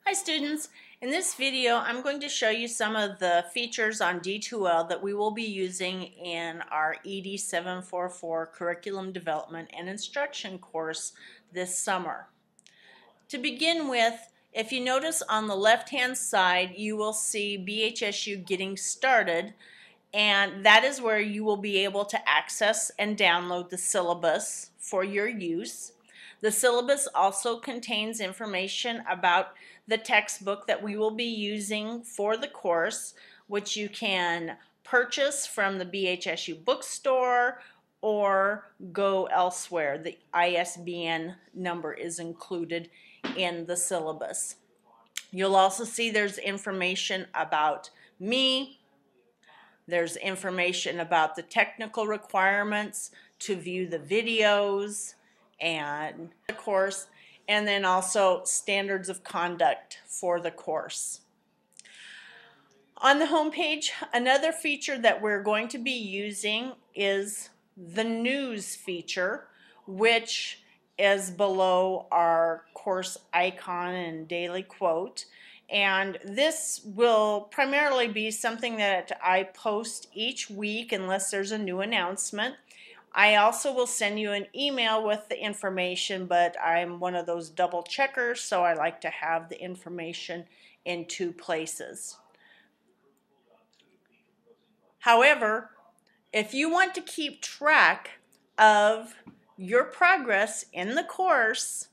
Hi students, in this video I'm going to show you some of the features on D2L that we will be using in our ED744 Curriculum Development and Instruction course this summer. To begin with, if you notice on the left hand side you will see BHSU Getting Started, and that is where you will be able to access and download the syllabus for your use. The syllabus also contains information about the textbook that we will be using for the course, which you can purchase from the BHSU bookstore or go elsewhere. The ISBN number is included in the syllabus. You'll also see there's information about me. There's information about the technical requirements to view the videos and the course, and then also standards of conduct for the course. On the home page, another feature that we're going to be using is the news feature, which is below our course icon and daily quote. And this will primarily be something that I post each week unless there's a new announcement. I also will send you an email with the information, but I'm one of those double checkers, so I like to have the information in two places. However, if you want to keep track of your progress in the course,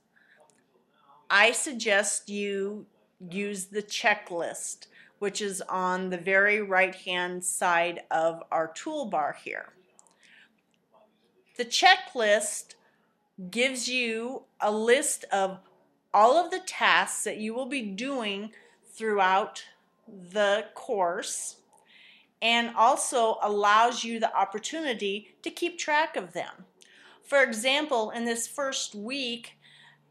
I suggest you use the checklist, which is on the very right-hand side of our toolbar here. The checklist gives you a list of all of the tasks that you will be doing throughout the course, and also allows you the opportunity to keep track of them. For example, in this first week,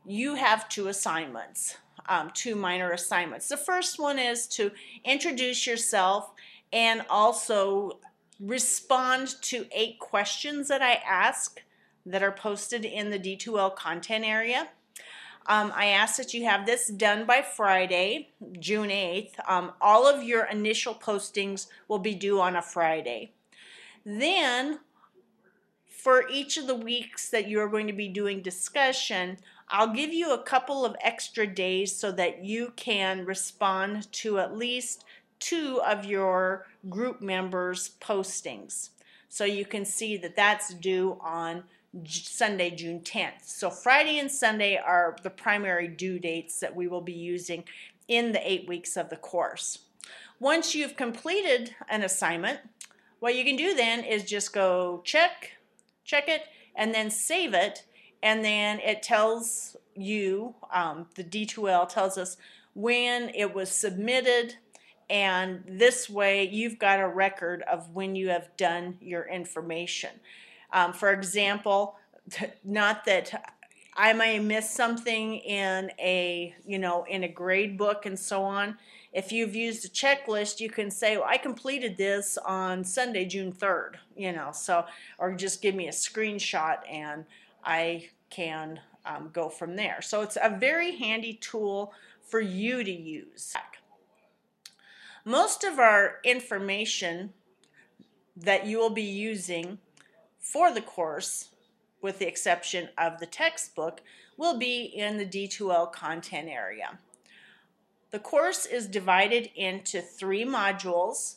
you have two assignments, two minor assignments. The first one is to introduce yourself and also respond to 8 questions that I ask that are posted in the D2L content area. I ask that you have this done by Friday, June 8th. All of your initial postings will be due on a Friday. Then, for each of the weeks that you're going to be doing discussion, I'll give you a couple of extra days so that you can respond to at least 2 of your group members' postings. So you can see that that's due on Sunday, June 10th. So Friday and Sunday are the primary due dates that we will be using in the 8 weeks of the course. Once you've completed an assignment, what you can do then is just go check it, and then save it, and then it tells you, the D2L tells us when it was submitted, and this way you've got a record of when you have done your information. For example, not that I may miss something in a, in a grade book and so on. If you've used a checklist, you can say, well, I completed this on Sunday, June 3rd, so, or just give me a screenshot and I can go from there. So it's a very handy tool for you to use. Most of our information that you will be using for the course, with the exception of the textbook, will be in the D2L content area. The course is divided into 3 modules.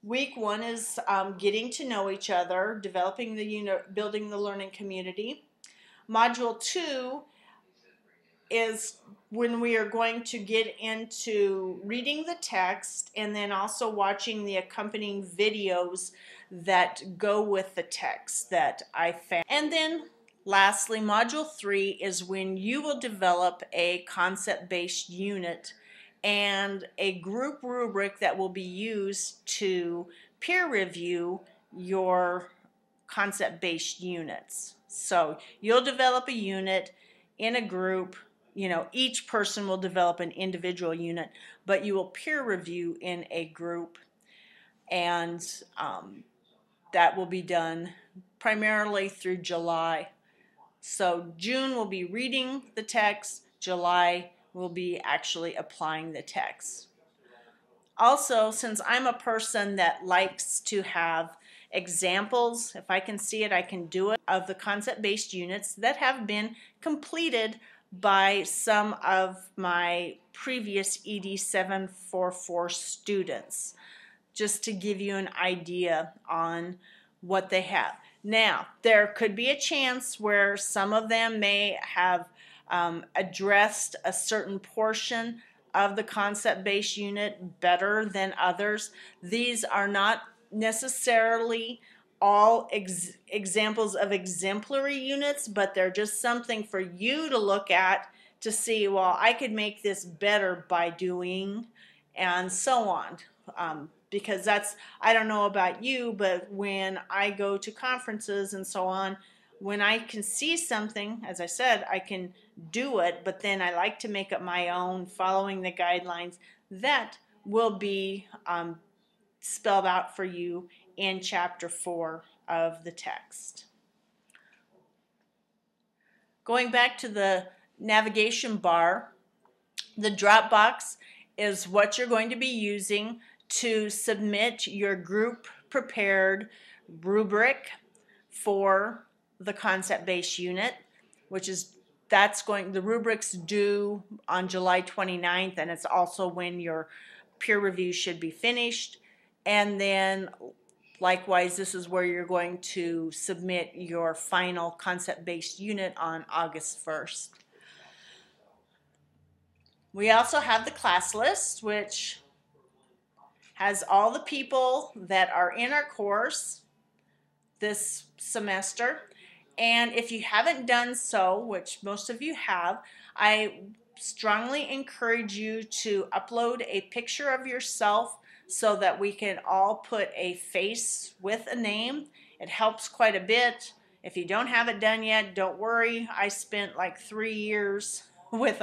Week 1 is getting to know each other, developing the unit, building the learning community. Module 2 is when we are going to get into reading the text and then also watching the accompanying videos that go with the text that I found. And then lastly, module 3 is when you will develop a concept-based unit and a group rubric that will be used to peer review your concept-based units. So you'll develop a unit in a group. Each person will develop an individual unit, but you will peer review in a group, and that will be done primarily through July. So June will be reading the text, July will be actually applying the text. Also, since I'm a person that likes to have examples, if I can see it, I can do it, of the concept-based units that have been completed by some of my previous ED744 students, just to give you an idea on what they have. Now, there could be a chance where some of them may have addressed a certain portion of the concept-based unit better than others. These are not necessarily all examples of exemplary units, but they're just something for you to look at to see, well, I could make this better by doing, and so on. Because that's, I don't know about you, but when I go to conferences and so on, when I can see something, as I said, I can do it, but then I like to make it my own, following the guidelines. That will be spelled out for you in Chapter 4 of the text. Going back to the navigation bar, the drop box is what you're going to be using to submit your group prepared rubric for the concept-based unit, which is, the rubric's due on July 29th, and it's also when your peer review should be finished. And then likewise, this is where you're going to submit your final concept-based unit on August 1st. We also have the class list, which has all the people that are in our course this semester. And if you haven't done so, which most of you have, I strongly encourage you to upload a picture of yourself so that we can all put a face with a name. It helps quite a bit. If you don't have it done yet, don't worry. I spent like 3 years with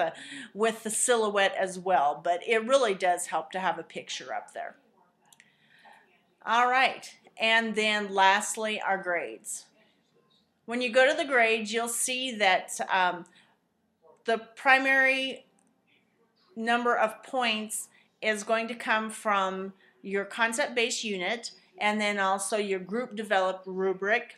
the silhouette as well, but it really does help to have a picture up there. All right, and then lastly, our grades. When you go to the grades, you'll see that the primary number of points is going to come from your concept-based unit, and then also your group developed rubric,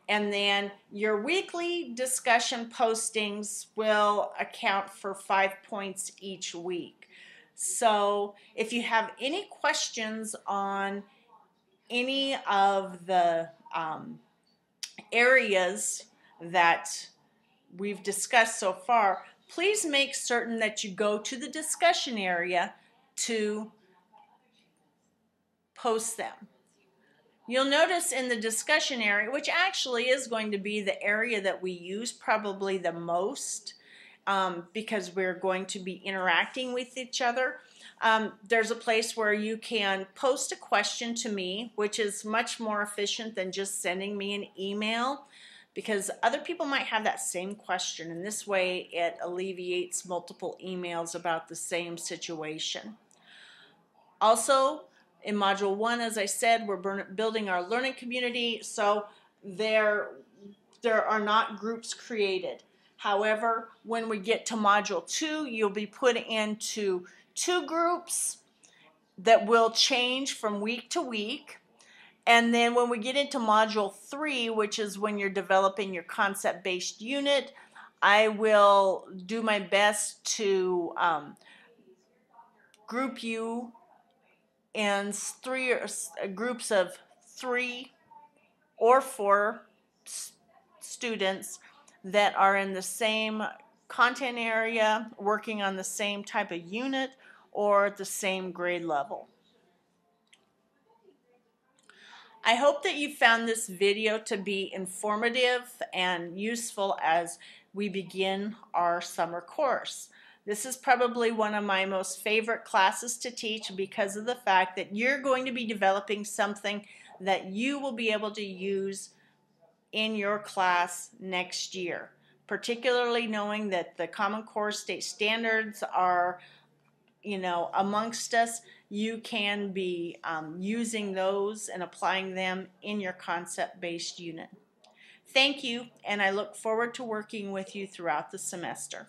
and then your weekly discussion postings will account for 5 points each week. So if you have any questions on any of the areas that we've discussed so far, please make certain that you go to the discussion area to post them. You'll notice in the discussion area, which actually is going to be the area that we use probably the most, because we're going to be interacting with each other. There's a place where you can post a question to me, which is much more efficient than just sending me an email, because other people might have that same question, and this way it alleviates multiple emails about the same situation. Also, in Module 1, as I said, we're building our learning community, so there are not groups created. However, when we get to Module 2, you'll be put into 2 groups that will change from week to week. And then when we get into Module 3, which is when you're developing your concept-based unit, I will do my best to group you in groups of 3 or 4 students that are in the same content area, working on the same type of unit, or at the same grade level. I hope that you found this video to be informative and useful as we begin our summer course. This is probably one of my most favorite classes to teach because of the fact that you're going to be developing something that you will be able to use in your class next year, particularly knowing that the Common Core state standards are, amongst us. You can be using those and applying them in your concept-based unit. Thank you, and I look forward to working with you throughout the semester.